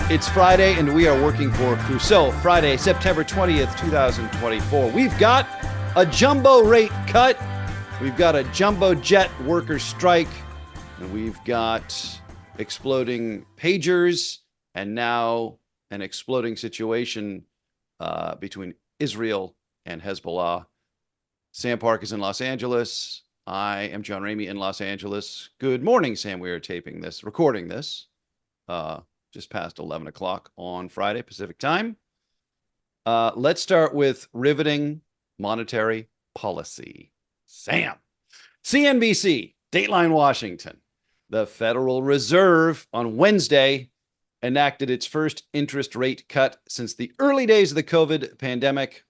It's Friday, and we are working for Crusoe. Friday, September 20th, 2024. We've got a jumbo rate cut. We've got a jumbo jet worker strike. And we've got exploding pagers, and now an exploding situation between Israel and Hezbollah. Sam Park is in Los Angeles. I am John Ramey in Los Angeles. Good morning, Sam. We are recording this. Just past 11 o'clock on Friday, Pacific time. Let's start with riveting monetary policy. Sam. CNBC, Dateline Washington. The Federal Reserve on Wednesday enacted its first interest rate cut since the early days of the COVID pandemic,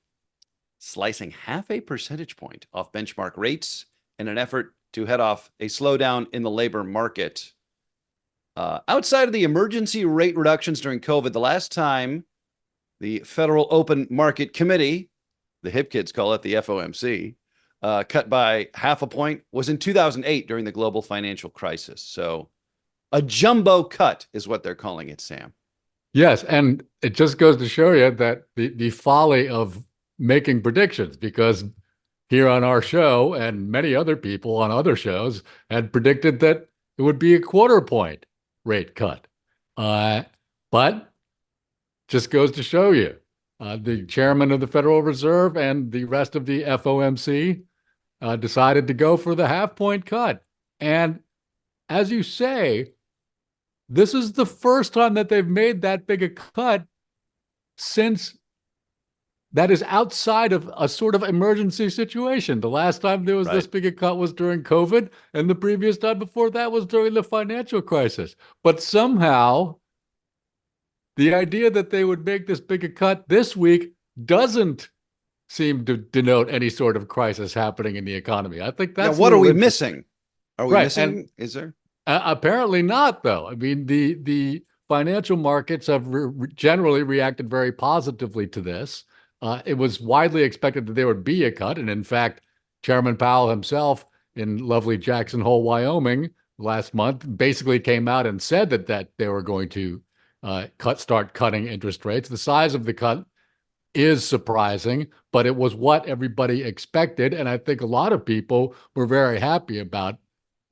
slicing half a percentage point off benchmark rates in an effort to head off a slowdown in the labor market. Outside of the emergency rate reductions during COVID, the last time the Federal Open Market Committee, the hip kids call it the FOMC, cut by half a point was in 2008 during the global financial crisis. So a jumbo cut is what they're calling it, Sam. Yes, and it just goes to show you that the folly of making predictions, because here on our show and many other people on other shows had predicted that it would be a quarter point rate cut. But just goes to show you, the chairman of the Federal Reserve and the rest of the FOMC decided to go for the half-point cut. And as you say, this is the first time that they've made that big a cut since that is outside of a sort of emergency situation. The last time there was this big a cut was during COVID, and the previous time before that was during the financial crisis. But somehow, the idea that they would make this big a cut this week doesn't seem to denote any sort of crisis happening in the economy. I think that's what are we missing? Are we missing? And is there? Apparently not, though. I mean, the financial markets have generally reacted very positively to this. It was widely expected that there would be a cut. And in fact, Chairman Powell himself in lovely Jackson Hole, Wyoming last month basically came out and said that they were going to start cutting interest rates. The size of the cut is surprising, but it was what everybody expected. And I think a lot of people were very happy about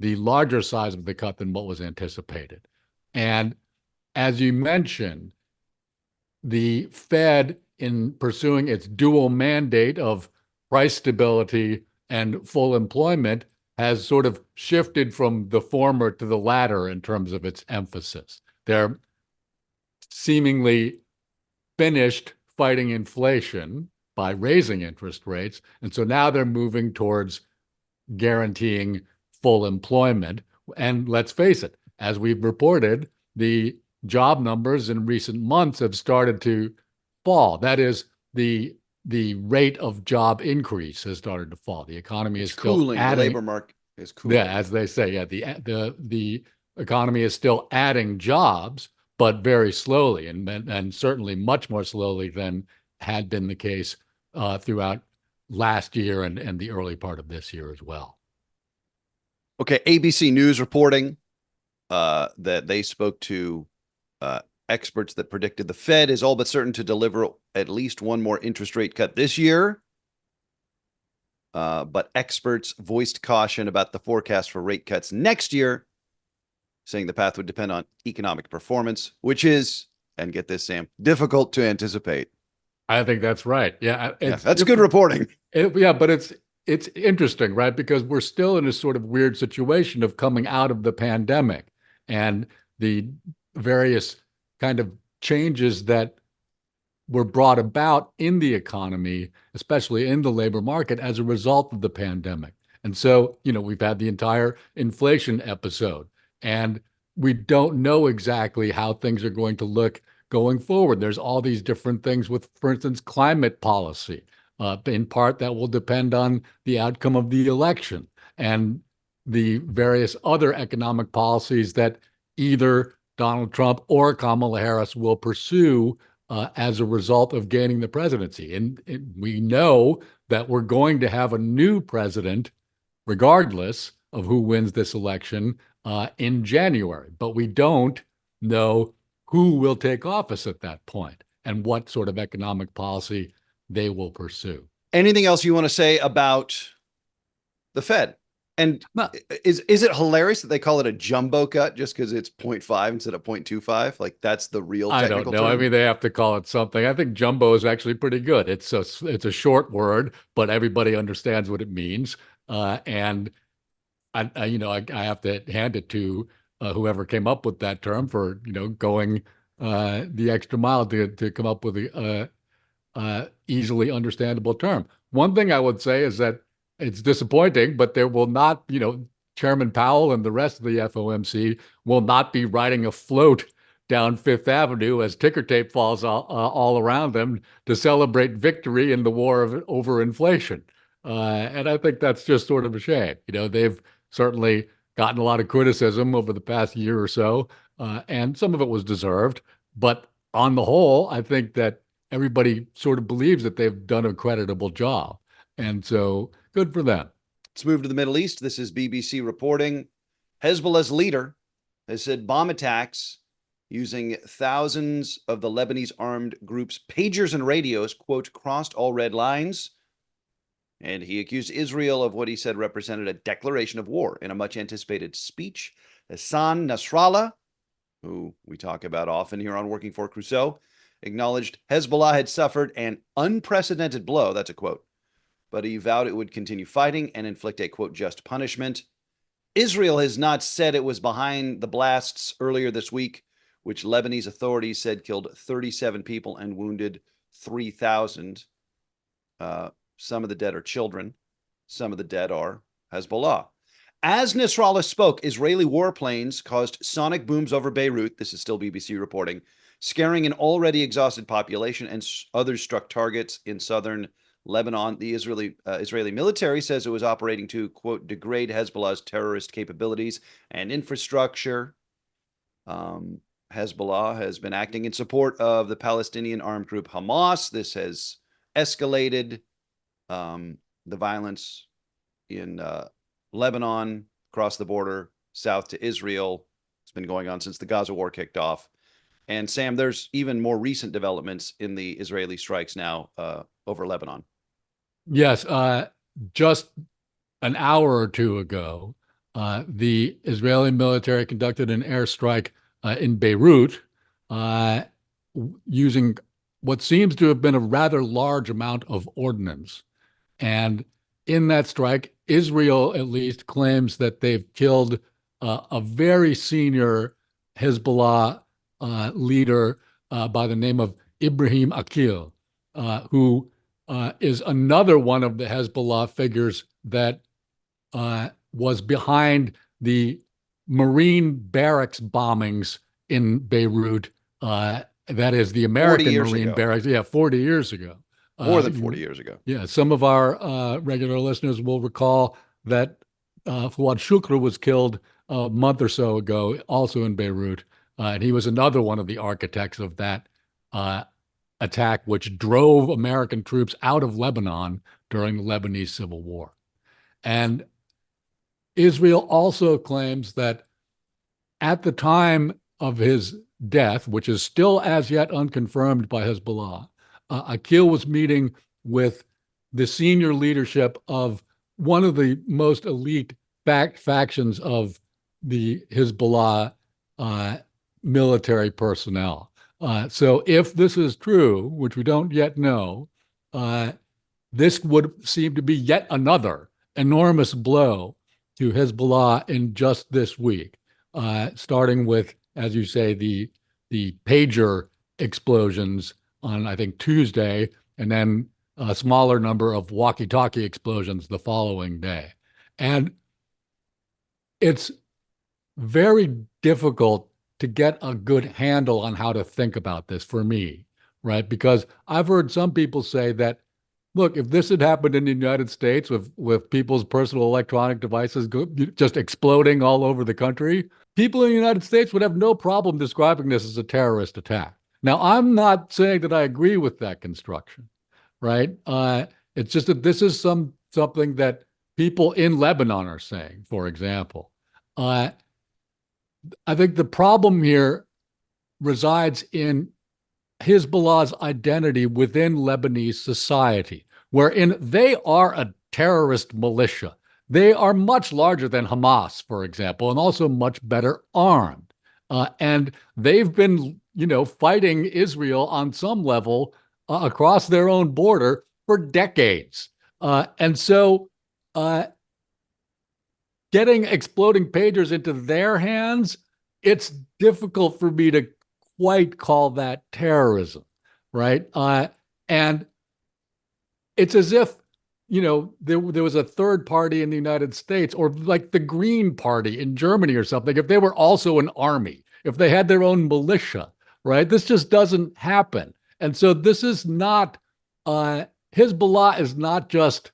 the larger size of the cut than what was anticipated. And as you mentioned, the Fed, in pursuing its dual mandate of price stability and full employment, has sort of shifted from the former to the latter in terms of its emphasis. They're seemingly finished fighting inflation by raising interest rates, and so now they're moving towards guaranteeing full employment. And let's face it, as we've reported, the job numbers in recent months have started to fall. That is, the rate of job increase has started to fall. The economy is still cooling. The labor market is cooling. Yeah, as they say, yeah, the economy is still adding jobs, but very slowly, and certainly much more slowly than had been the case throughout last year and the early part of this year as well. Okay, ABC News reporting that they spoke to experts that predicted the Fed is all but certain to deliver at least one more interest rate cut this year. But experts voiced caution about the forecast for rate cuts next year, saying the path would depend on economic performance, which is, and get this, Sam, difficult to anticipate. I think that's right. Yeah, that's good reporting. But it's interesting, right? Because we're still in a sort of weird situation of coming out of the pandemic and the various kind of changes that were brought about in the economy, especially in the labor market, as a result of the pandemic. And so, we've had the entire inflation episode, and we don't know exactly how things are going to look going forward. There's all these different things with, for instance, climate policy. In part, that will depend on the outcome of the election and the various other economic policies that either Donald Trump or Kamala Harris will pursue as a result of gaining the presidency. And we know that we're going to have a new president, regardless of who wins this election, in January. But we don't know who will take office at that point and what sort of economic policy they will pursue. Anything else you want to say about the Fed? And No, is it hilarious that they call it a jumbo cut just because it's 0.5 instead of 0.25? Like that's the real I don't technical know. I term. mean, they have to call it something. I think jumbo is actually pretty good. It's a short word, but everybody understands what it means. And I have to hand it to whoever came up with that term for going the extra mile to come up with a easily understandable term. One thing I would say is that it's disappointing, but there will not, Chairman Powell and the rest of the FOMC will not be riding a float down Fifth Avenue as ticker tape falls all around them to celebrate victory in the war over inflation. And I think that's just sort of a shame. They've certainly gotten a lot of criticism over the past year or so, and some of it was deserved. But on the whole, I think that everybody sort of believes that they've done a creditable job. And so good for them. Let's move to the Middle East. This is BBC reporting. Hezbollah's leader has said bomb attacks using thousands of the Lebanese armed group's pagers and radios, quote, crossed all red lines. And he accused Israel of what he said represented a declaration of war in a much anticipated speech. Hassan Nasrallah, who we talk about often here on Working for Crusoe, acknowledged Hezbollah had suffered an unprecedented blow. That's a quote. But he vowed it would continue fighting and inflict a, quote, just punishment. Israel has not said it was behind the blasts earlier this week, which Lebanese authorities said killed 37 people and wounded 3,000. Some of the dead are children. Some of the dead are Hezbollah. As Nasrallah spoke, Israeli warplanes caused sonic booms over Beirut. This is still BBC reporting, scaring an already exhausted population, and others struck targets in southern Lebanon. The Israeli military says it was operating to, quote, degrade Hezbollah's terrorist capabilities and infrastructure. Hezbollah has been acting in support of the Palestinian armed group Hamas. This has escalated the violence in Lebanon, across the border, south to Israel. It's been going on since the Gaza war kicked off. And Sam, there's even more recent developments in the Israeli strikes now over Lebanon. Yes, just an hour or two ago, the Israeli military conducted an airstrike in Beirut using what seems to have been a rather large amount of ordnance. And in that strike, Israel at least claims that they've killed a very senior Hezbollah leader by the name of Ibrahim Akil, who is another one of the Hezbollah figures that was behind the Marine barracks bombings in Beirut. That is the American Marine barracks. Yeah, 40 years ago. More than 40 years ago. Yeah, some of our regular listeners will recall that Fouad Shukr was killed a month or so ago, also in Beirut. And he was another one of the architects of that attack, which drove American troops out of Lebanon during the Lebanese Civil War. And Israel also claims that at the time of his death, which is still as yet unconfirmed by Hezbollah, Akil was meeting with the senior leadership of one of the most elite factions of the Hezbollah military personnel. So if this is true, which we don't yet know, this would seem to be yet another enormous blow to Hezbollah in just this week, starting with, as you say, the pager explosions on, I think, Tuesday, and then a smaller number of walkie-talkie explosions the following day. And it's very difficult to get a good handle on how to think about this for me, right? Because I've heard some people say that, look, if this had happened in the United States with people's personal electronic devices just exploding all over the country, people in the United States would have no problem describing this as a terrorist attack. Now, I'm not saying that I agree with that construction, right? It's just that this is something that people in Lebanon are saying, for example. I think the problem here resides in Hezbollah's identity within Lebanese society, wherein they are a terrorist militia. They are much larger than Hamas, for example, and also much better armed. And they've been, fighting Israel on some level across their own border for decades. And so getting exploding pagers into their hands, it's difficult for me to quite call that terrorism, right? And it's as if, there was a third party in the United States, or like the Green Party in Germany or something, if they were also an army, if they had their own militia, right? This just doesn't happen. And so this is not, Hezbollah is not just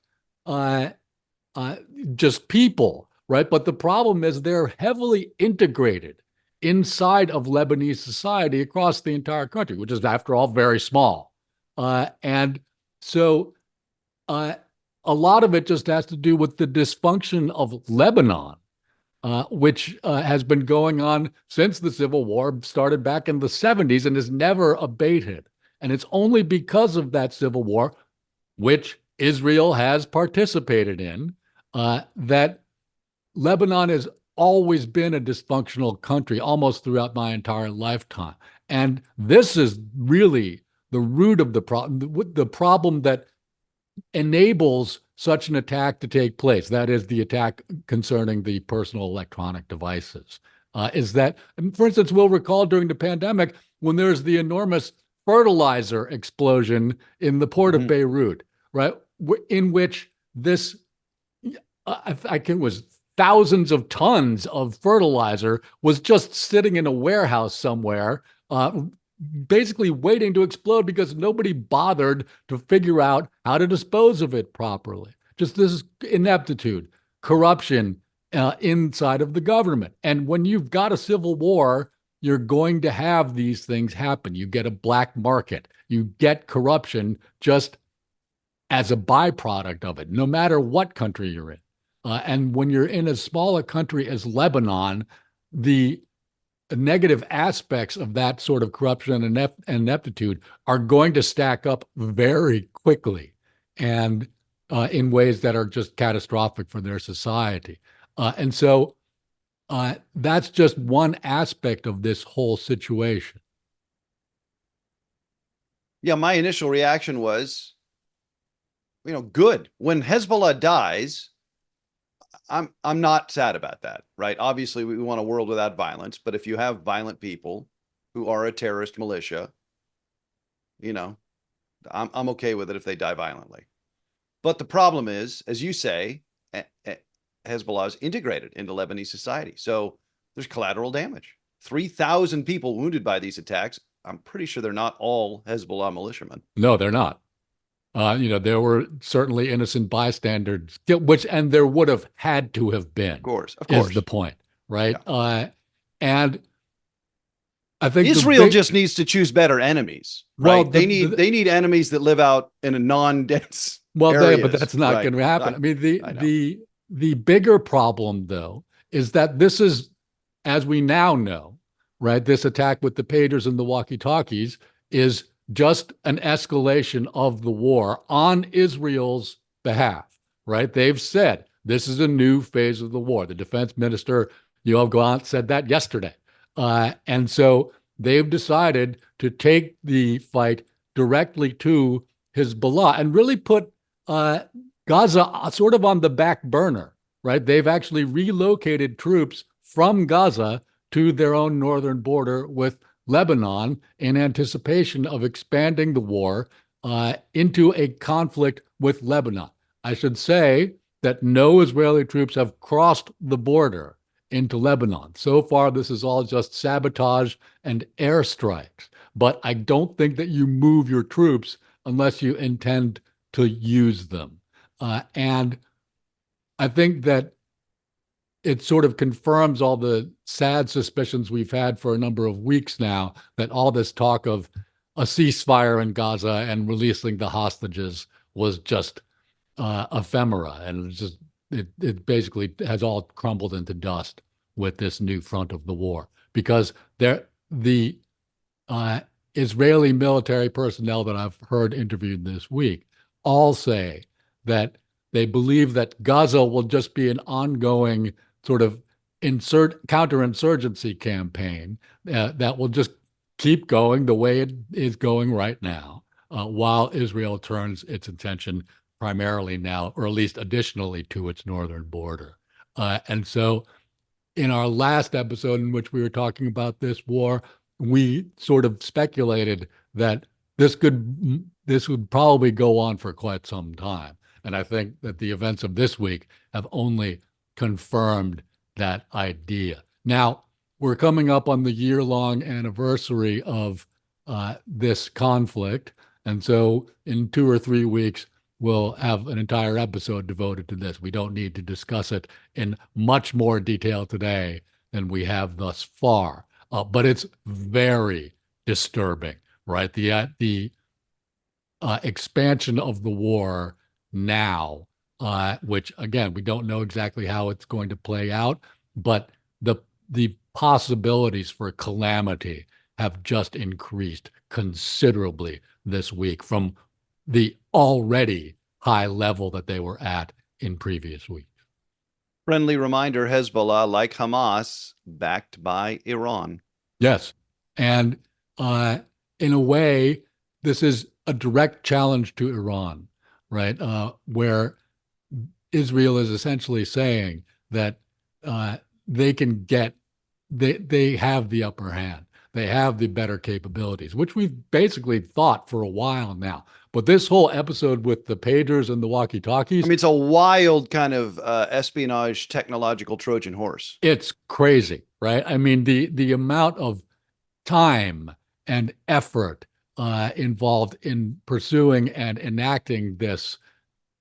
people, right? But the problem is they're heavily integrated inside of Lebanese society across the entire country, which is, after all, very small. And so a lot of it just has to do with the dysfunction of Lebanon, which has been going on since the Civil War started back in the 70s and has never abated. And it's only because of that Civil War, which Israel has participated in, that Lebanon has always been a dysfunctional country almost throughout my entire lifetime. And this is really the root of the problem that enables such an attack to take place. That is the attack concerning the personal electronic devices. Is that, for instance, we'll recall during the pandemic when there's the enormous fertilizer explosion in the port of Beirut, right? In which this, was thousands of tons of fertilizer was just sitting in a warehouse somewhere, basically waiting to explode because nobody bothered to figure out how to dispose of it properly. Just this ineptitude, corruption inside of the government. And when you've got a civil war, you're going to have these things happen. You get a black market. You get corruption just as a byproduct of it, no matter what country you're in. And when you're in as small a country as Lebanon, the negative aspects of that sort of corruption and ineptitude are going to stack up very quickly, and in ways that are just catastrophic for their society. And so that's just one aspect of this whole situation. Yeah, my initial reaction was, good. When Hezbollah dies, I'm not sad about that, right? Obviously, we want a world without violence, but if you have violent people who are a terrorist militia, I'm okay with it if they die violently. But the problem is, as you say, Hezbollah is integrated into Lebanese society. So there's collateral damage. 3,000 people wounded by these attacks. I'm pretty sure they're not all Hezbollah militiamen. No, they're not. There were certainly innocent bystanders, and there would have had to have been. Of course. Is the point, right? Yeah. And I think Israel just needs to choose better enemies. Right? Well, they need enemies that live out in a non-dense. But that's not going to happen. I mean, the bigger problem, though, is that this is, as we now know, right? This attack with the pagers and the walkie-talkies is just an escalation of the war on Israel's behalf, right? They've said this is a new phase of the war. The defense minister, Yoav Gallant, said that yesterday. And so they've decided to take the fight directly to Hezbollah and really put Gaza sort of on the back burner, right? They've actually relocated troops from Gaza to their own northern border with Lebanon in anticipation of expanding the war into a conflict with Lebanon. I should say that no Israeli troops have crossed the border into Lebanon. So far, this is all just sabotage and airstrikes. But I don't think that you move your troops unless you intend to use them. And I think that it sort of confirms all the sad suspicions we've had for a number of weeks now, that all this talk of a ceasefire in Gaza and releasing the hostages was just ephemera. And it basically has all crumbled into dust with this new front of the war, because the Israeli military personnel that I've heard interviewed this week all say that they believe that Gaza will just be an ongoing sort of counterinsurgency campaign that will just keep going the way it is going right now, while Israel turns its attention primarily now, or at least additionally, to its northern border. And so in our last episode in which we were talking about this war, we sort of speculated that this would probably go on for quite some time. And I think that the events of this week have only confirmed that idea. Now, we're coming up on the year-long anniversary of this conflict. And so in 2 or 3 weeks, we'll have an entire episode devoted to this. We don't need to discuss it in much more detail today than we have thus far. But it's very disturbing, right? The expansion of the war now, which again, we don't know exactly how it's going to play out, but the possibilities for calamity have just increased considerably this week from the already high level that they were at in previous weeks. Friendly reminder, Hezbollah, like Hamas, backed by Iran. Yes. And in a way, this is a direct challenge to Iran, right? Where Israel is essentially saying that they have the upper hand. They have the better capabilities, which we've basically thought for a while now. But this whole episode with the pagers and the walkie-talkies, I mean, it's a wild kind of espionage technological Trojan horse. It's crazy, right? I mean, the amount of time and effort involved in pursuing and enacting this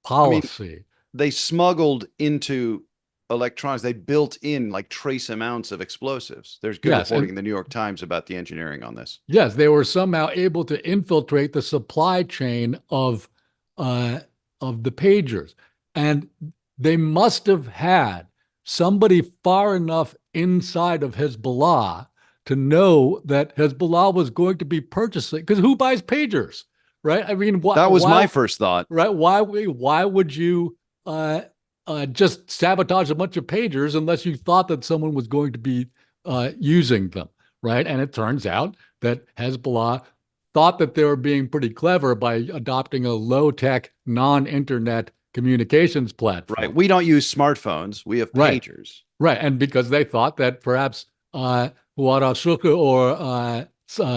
policy. I mean, they smuggled into electronics, they built in like trace amounts of explosms. There's good reporting in the New York Times about the engineering on this. Yes, they were somehow able to infiltrate the supply chain of the pagers. And they must have had somebody far enough inside of Hezbollah to know that Hezbollah was going to be purchasing, because who buys pagers, right? I mean, that was my first thought, right? Why would you just sabotage a bunch of pagers unless you thought that someone was going to be using them, right? And it turns out that Hezbollah thought that they were being pretty clever by adopting a low-tech, non-internet communications platform. Right. We don't use smartphones. We have pagers. Right. And because they thought that perhaps Fuad al-Shukr or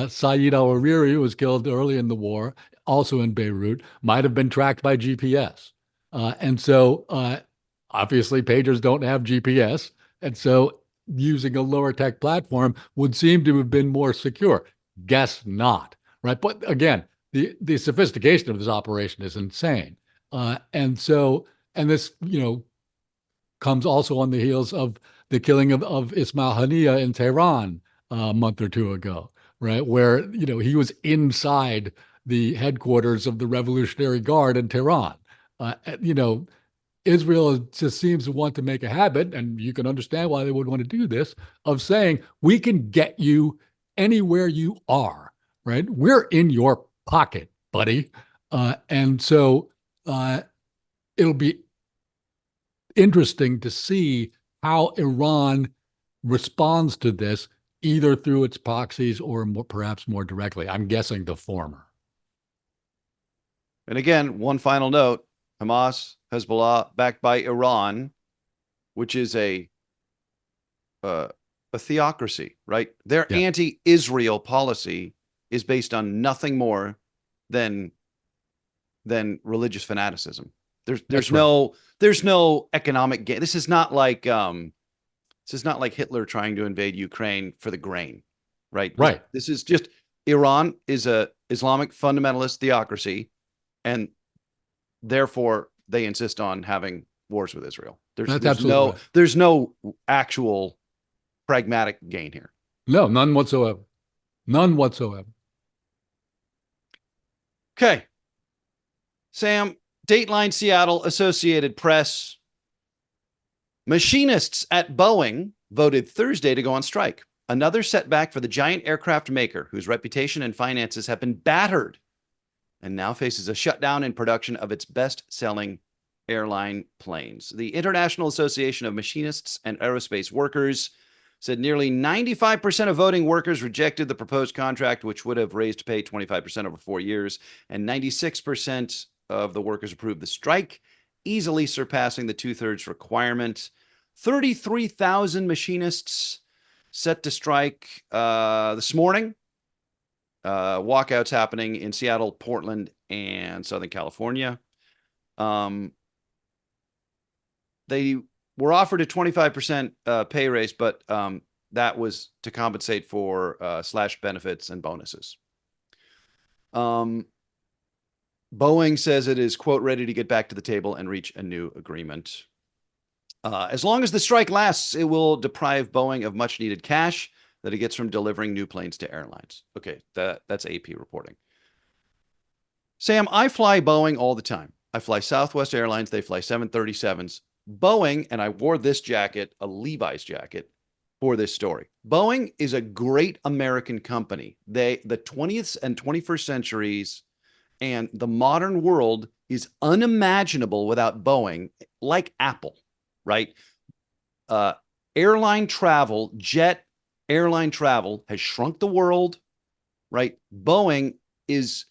Saeed al-Hariri, who was killed early in the war, also in Beirut, might have been tracked by GPS. And so obviously pagers don't have GPS. And so using a lower tech platform would seem to have been more secure. Guess not, right? But again, the sophistication of this operation is insane. And this, comes also on the heels of the killing of Ismail Haniyeh in Tehran a month or two ago, right? Where, he was inside the headquarters of the Revolutionary Guard in Tehran. Israel just seems to want to make a habit, and you can understand why they would want to do this, of saying, we can get you anywhere you are, right? We're in your pocket, buddy. And so it'll be interesting to see how Iran responds to this, either through its proxies or perhaps more directly. I'm guessing the former. And again, one final note, Hamas, Hezbollah, backed by Iran, which is a theocracy, right? Their anti-Israel policy is based on nothing more than religious fanaticism. There's no economic gain. This is not like Hitler trying to invade Ukraine for the grain, right? Right. This is just Iran is a Islamic fundamentalist theocracy, and therefore they insist on having wars with Israel. There's no actual pragmatic gain here. No, none whatsoever. None whatsoever. Okay. Sam, Dateline Seattle, Associated Press. Machinists at Boeing voted Thursday to go on strike. Another setback for the giant aircraft maker, whose reputation and finances have been battered and now faces a shutdown in production of its best-selling airline planes. The International Association of Machinists and Aerospace Workers said nearly 95% of voting workers rejected the proposed contract, which would have raised pay 25% over 4 years, and 96% of the workers approved the strike, easily surpassing the two-thirds requirement. 33,000 machinists set to strike this morning. Walkouts happening in Seattle, Portland, and Southern California. They were offered a 25% pay raise, but that was to compensate for slashed benefits and bonuses. Boeing says it is, quote, ready to get back to the table and reach a new agreement. As long as the strike lasts, it will deprive Boeing of much needed cash that it gets from delivering new planes to airlines. Okay, that's AP reporting. Sam, I fly Boeing all the time. I fly Southwest Airlines. They fly 737s. Boeing, and I wore this jacket, a Levi's jacket, for this story. Boeing is a great American company. The 20th and 21st centuries and the modern world is unimaginable without Boeing, like Apple, right? Airline travel, jet airline travel has shrunk the world, right? Boeing is,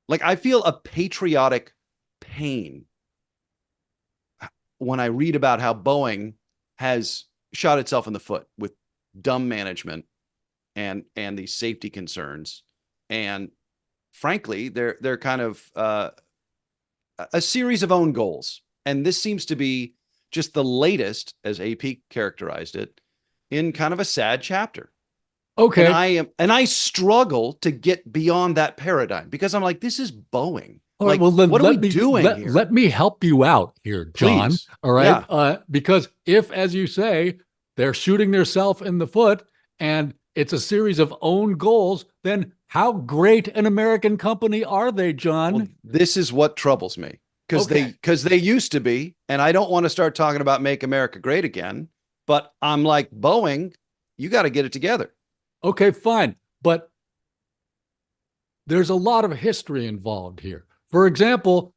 like, I feel a patriotic pain when I read about how Boeing has shot itself in the foot with dumb management and these safety concerns. And frankly, they're kind of a series of own goals. And this seems to be just the latest, as AP characterized it, in kind of a sad chapter. Okay. And I struggle to get beyond that paradigm because I'm like, this is Boeing. All right, like, well, then what are we doing here? Let me help you out here, John. Please. All right. Yeah. Because if, as you say, they're shooting themselves in the foot and it's a series of own goals, then how great an American company are they, John? Well, this is what troubles me because they used to be, and I don't want to start talking about Make America Great Again, but I'm like, Boeing, you got to get it together. Okay, fine. But there's a lot of history involved here. For example,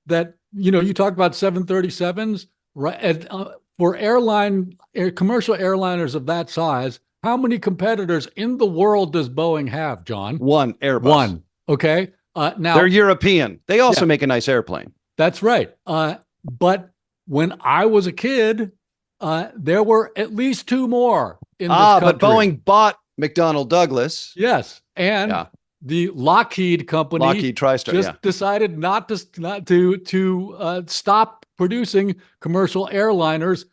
you talk about 737s, right? For commercial airliners of that size, how many competitors in the world does Boeing have, John? One, Airbus. One. Okay. Now they're European. They also make a nice airplane. That's right. But when I was a kid, there were at least two more in this country. But Boeing bought McDonnell Douglas. Yes. And the Lockheed company, Lockheed TriStar, decided not to stop producing commercial airliners.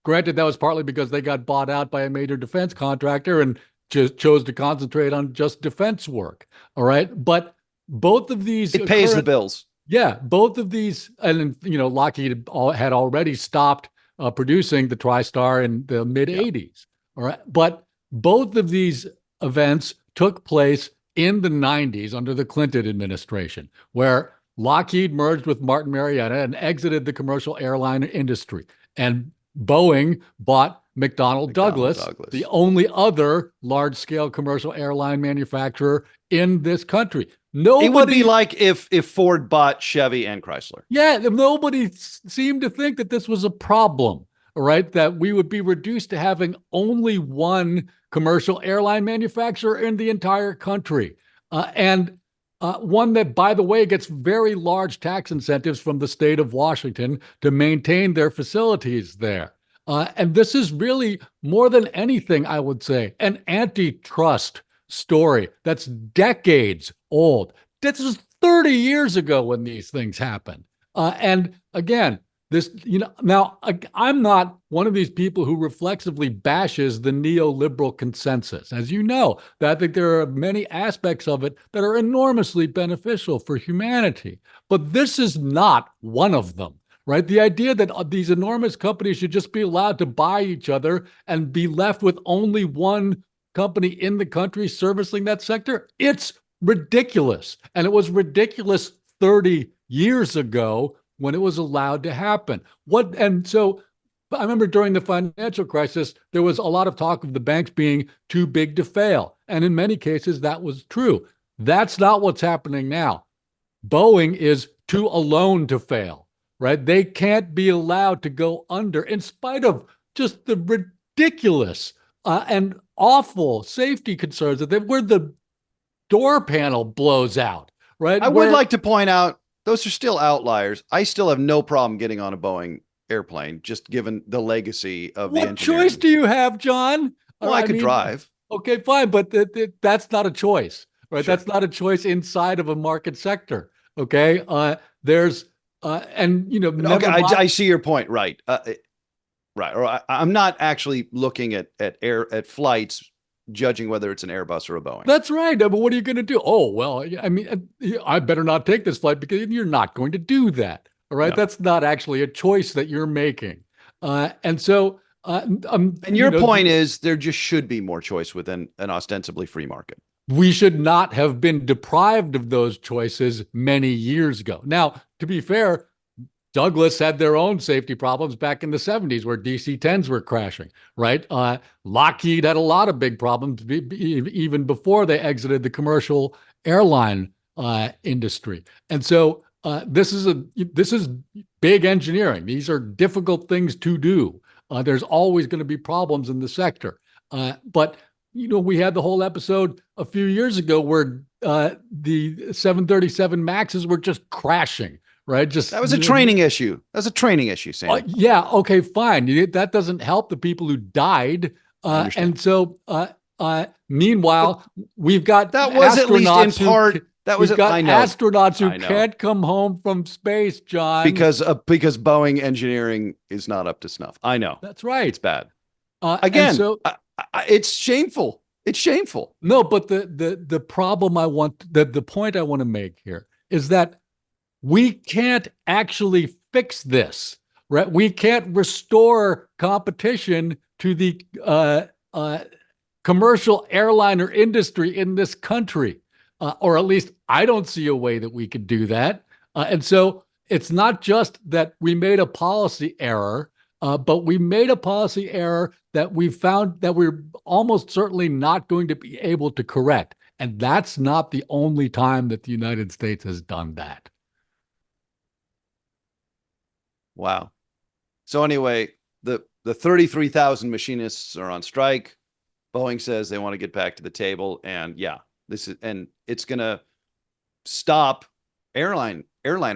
Granted, that was partly because they got bought out by a major defense contractor and just chose to concentrate on just defense work. All right, but both of these pays the bills. Yeah, both of these, and Lockheed had already stopped producing the TriStar in the mid '80s. All right, but both of these events took place in the 90s under the Clinton administration, where Lockheed merged with Martin Marietta and exited the commercial airline industry. And Boeing bought McDonnell Douglas, the only other large-scale commercial airline manufacturer in this country. It would be like if Ford bought Chevy and Chrysler. Yeah, nobody seemed to think that this was a problem, right? That we would be reduced to having only one commercial airline manufacturer in the entire country. And one that, by the way, gets very large tax incentives from the state of Washington to maintain their facilities there. And this is really, more than anything, I would say, an antitrust story that's decades old. This is 30 years ago when these things happened. And again, now I'm not one of these people who reflexively bashes the neoliberal consensus. As you know, I think there are many aspects of it that are enormously beneficial for humanity. But this is not one of them, right? The idea that these enormous companies should just be allowed to buy each other and be left with only one company in the country servicing that sector, it's ridiculous. And it was ridiculous 30 years ago when it was allowed to happen. And so But I remember during the financial crisis, there was a lot of talk of the banks being too big to fail. And in many cases, that was true. That's not what's happening now. Boeing is too alone to fail, right? They can't be allowed to go under in spite of just the ridiculous and awful safety concerns where the door panel blows out, right? I would like to point out, those are still outliers. I still have no problem getting on a Boeing airplane, just given the legacy of the engineering. What choice do you have, John? Well, I could drive. Okay, fine, but that's not a choice, right? Sure. That's not a choice inside of a market sector. Okay, there's and you know, okay, I see your point. Right, right. Or I'm not actually looking at flights, judging whether it's an Airbus or a Boeing. That's right. But what are you going to do? Oh, well, I mean, I better not take this flight because you're not going to do that. All right, that's not actually a choice that you're making, and so. And your point is there just should be more choice within an ostensibly free market. We should not have been deprived of those choices many years ago. Now, to be fair, Douglas had their own safety problems back in the 70s where DC-10s were crashing, right? Lockheed had a lot of big problems even before they exited the commercial airline industry. And so this is big engineering. These are difficult things to do. There's always going to be problems in the sector. But, you know, we had the whole episode a few years ago where the 737 Maxes were just crashing, right? That was a training issue. That's a training issue, Sam. Yeah. Okay, fine. That doesn't help the people who died. And so, meanwhile, we've got that was at least in part. That was astronauts who can't come home from space, John, because Boeing engineering is not up to snuff. I know. That's right. It's bad. Again, so it's shameful. It's shameful. No, but the problem the point I want to make here is that we can't actually fix this, right? We can't restore competition to the commercial airliner industry in this country. Or at least I don't see a way that we could do that. And so it's not just that we made a policy error, but we made a policy error that we found that we're almost certainly not going to be able to correct. And that's not the only time that the United States has done that. Wow. So anyway, the 33,000 machinists are on strike. Boeing says they want to get back to the table. And yeah. It's going to stop airliner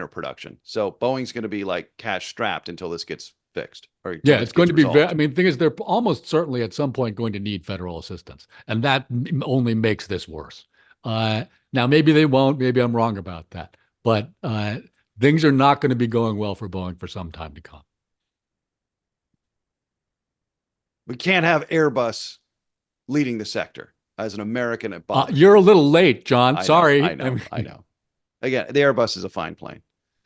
production. So Boeing's going to be like cash strapped until this gets fixed. Yeah, it's going to be I mean, the thing is, they're almost certainly at some point going to need federal assistance. And that only makes this worse. Now, maybe they won't. Maybe I'm wrong about that. But things are not going to be going well for Boeing for some time to come. We can't have Airbus leading the sector. As an American at Boeing. You're a little late, John. Sorry. I know. Again, the Airbus is a fine plane.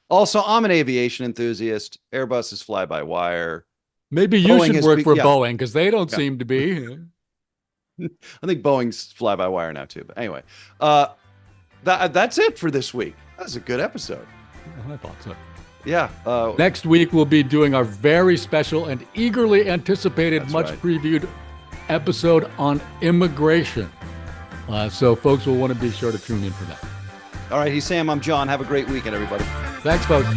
Also, I'm an aviation enthusiast. Airbus is fly-by-wire. Maybe you should work for Boeing because they don't seem to be. I think Boeing's fly-by-wire now too. But anyway, that's it for this week. That was a good episode. I thought so. Yeah. Next week, we'll be doing our very special and eagerly anticipated, previewed episode on immigration. So folks will want to be sure to tune in for that. All right. He's Sam. I'm John. Have a great weekend, everybody. Thanks, folks.